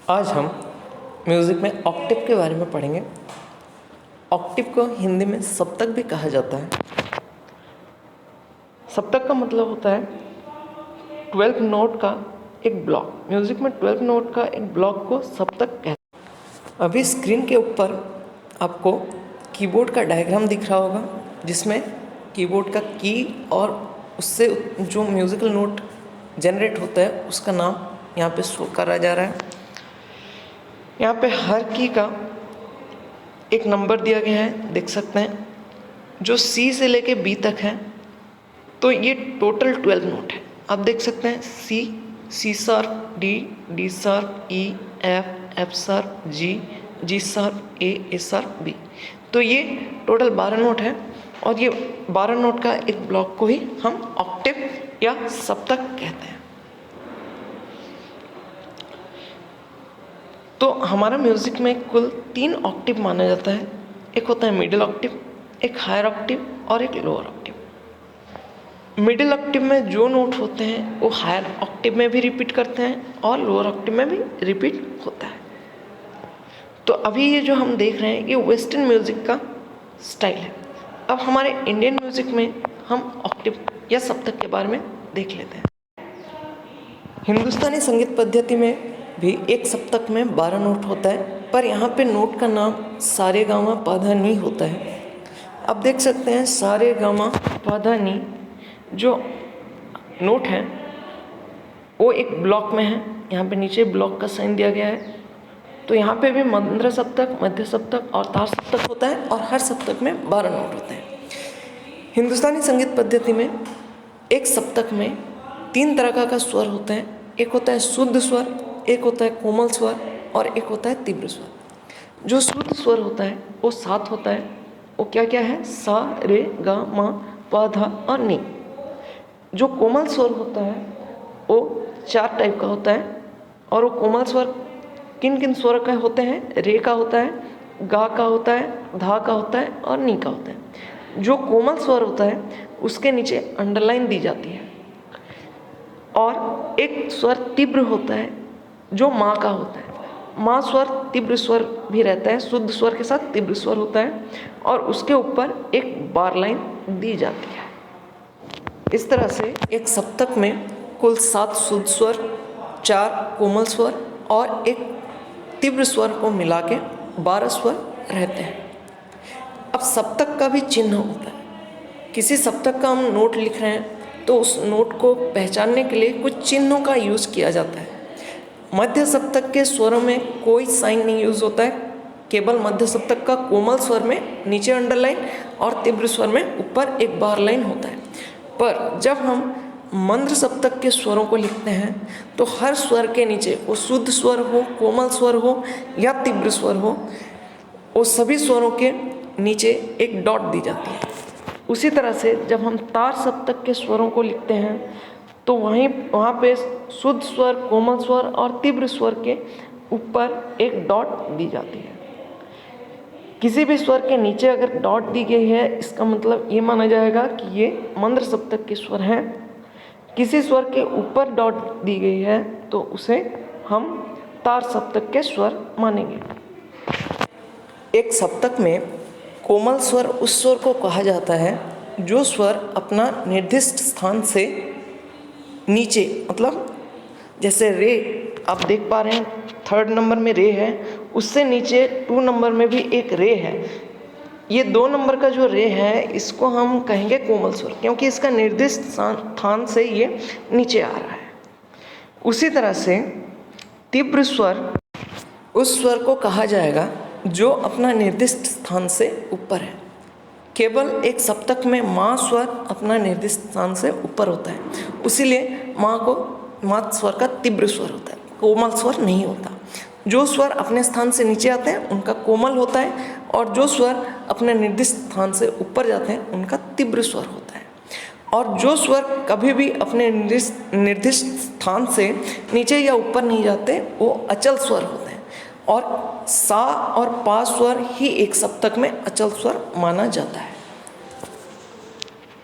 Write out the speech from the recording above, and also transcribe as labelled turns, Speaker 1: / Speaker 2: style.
Speaker 1: आज हम म्यूज़िक में ऑक्टेव के बारे में पढ़ेंगे। ऑक्टेव को हिंदी में सप्तक भी कहा जाता है। सप्तक का मतलब होता है 12 नोट का एक ब्लॉक। म्यूज़िक में 12 नोट का एक ब्लॉक को सप्तक कहते हैं। अभी स्क्रीन के ऊपर आपको कीबोर्ड का डायग्राम दिख रहा होगा, जिसमें कीबोर्ड का की और उससे जो म्यूज़िकल नोट जनरेट होता है उसका नाम यहाँ पे शो करा जा रहा है। यहाँ पे हर की का एक नंबर दिया गया है, देख सकते हैं, जो सी से लेके बी तक है। तो ये टोटल 12 नोट है। आप देख सकते हैं C, C sharp, D, D sharp, E, F, F sharp, G, G sharp, A sharp, B. तो ये टोटल 12 नोट है और ये 12 नोट का एक ब्लॉक को ही हम ऑक्टेव या सप्तक कहते हैं। तो हमारा म्यूज़िक में कुल 3 ऑक्टेव माना जाता है। एक होता है मिडिल ऑक्टेव, एक हायर ऑक्टेव और एक लोअर ऑक्टेव। मिडिल ऑक्टेव में जो नोट होते हैं वो हायर ऑक्टेव में भी रिपीट करते हैं और लोअर ऑक्टेव में भी रिपीट होता है। तो अभी ये जो हम देख रहे हैं ये वेस्टर्न म्यूज़िक का स्टाइल है। अब हमारे इंडियन म्यूज़िक में हम ऑक्टेव या सप्तक के बारे में देख लेते हैं। हिंदुस्तानी संगीत पद्धति में भी एक सप्तक में 12 नोट होता है, पर यहाँ पे नोट का नाम सारे गामा पाधा नी होता है। आप देख सकते हैं सारे गामा पाधा नी जो नोट है वो एक ब्लॉक में है। यहाँ पे नीचे ब्लॉक का साइन दिया गया है। तो यहाँ पे भी मंद्र सप्तक, मध्य सप्तक और तार सप्तक होता है और हर सप्तक में 12 नोट होते हैं। हिंदुस्तानी संगीत पद्धति में एक सप्तक में 3 तरह का स्वर होते हैं। एक होता है शुद्ध स्वर, एक होता है कोमल स्वर और एक होता है तीव्र स्वर। जो शुद्ध स्वर होता है वो 7 होता है। वो क्या क्या है? सा, रे, गा, मा, पा, धा और नी। जो कोमल स्वर होता है वो 4 टाइप का होता है। और वो कोमल स्वर किन किन स्वर का होते हैं? रे का होता है, गा का होता है, धा का होता है और नी का होता है। जो कोमल स्वर होता है उसके नीचे अंडरलाइन दी जाती है। और एक स्वर तीव्र होता है जो माँ का होता है। माँ स्वर तीव्र स्वर भी रहता है, शुद्ध स्वर के साथ तीव्र स्वर होता है और उसके ऊपर एक बार लाइन दी जाती है। इस तरह से एक सप्तक में कुल 7 शुद्ध स्वर, 4 कोमल स्वर और एक तीव्र स्वर को मिला के 12 स्वर रहते हैं। अब सप्तक का भी चिन्ह होता है। किसी सप्तक का हम नोट लिख रहे हैं तो उस नोट को पहचानने के लिए कुछ चिन्हों का यूज़ किया जाता है। मध्य सप्तक के स्वरों में कोई साइन नहीं यूज़ होता है, केवल मध्य सप्तक का कोमल स्वर में नीचे अंडरलाइन और तीव्र स्वर में ऊपर एक बार लाइन होता है। पर जब हम मंद्र सप्तक के स्वरों को लिखते हैं तो हर स्वर के नीचे, वो शुद्ध स्वर हो, कोमल स्वर हो या तीव्र स्वर हो, वो सभी स्वरों के नीचे एक डॉट दी जाती है। उसी तरह से जब हम तार सप्तक के स्वरों को लिखते हैं तो वहाँ पे शुद्ध स्वर, कोमल स्वर और तीव्र स्वर के ऊपर एक डॉट दी जाती है। किसी भी स्वर के नीचे अगर डॉट दी गई है इसका मतलब ये माना जाएगा कि ये मंद्र सप्तक के स्वर हैं। किसी स्वर के ऊपर डॉट दी गई है तो उसे हम तार सप्तक के स्वर मानेंगे। एक सप्तक में कोमल स्वर उस स्वर को कहा जाता है जो स्वर अपना निर्दिष्ट स्थान से नीचे, मतलब जैसे रे आप देख पा रहे हैं 3rd नंबर में रे है, उससे नीचे 2 नंबर में भी एक रे है। ये 2 नंबर का जो रे है इसको हम कहेंगे कोमल स्वर, क्योंकि इसका निर्दिष्ट स्थान से ये नीचे आ रहा है। उसी तरह से तीव्र स्वर उस स्वर को कहा जाएगा जो अपना निर्दिष्ट स्थान से ऊपर है। केवल एक सप्तक में माँ स्वर अपना निर्दिष्ट स्थान से ऊपर होता है, इसीलिए माँ स्वर का तीव्र स्वर होता है, कोमल स्वर नहीं होता। जो स्वर अपने स्थान से नीचे आते हैं उनका कोमल होता है और जो स्वर अपने निर्दिष्ट स्थान से ऊपर जाते हैं उनका तीव्र स्वर होता है। और जो स्वर कभी भी अपने निर्दिष्ट स्थान से नीचे या ऊपर नहीं जाते वो अचल स्वर होते हैं। और सा और पा स्वर ही एक सप्तक में अचल स्वर माना जाता है।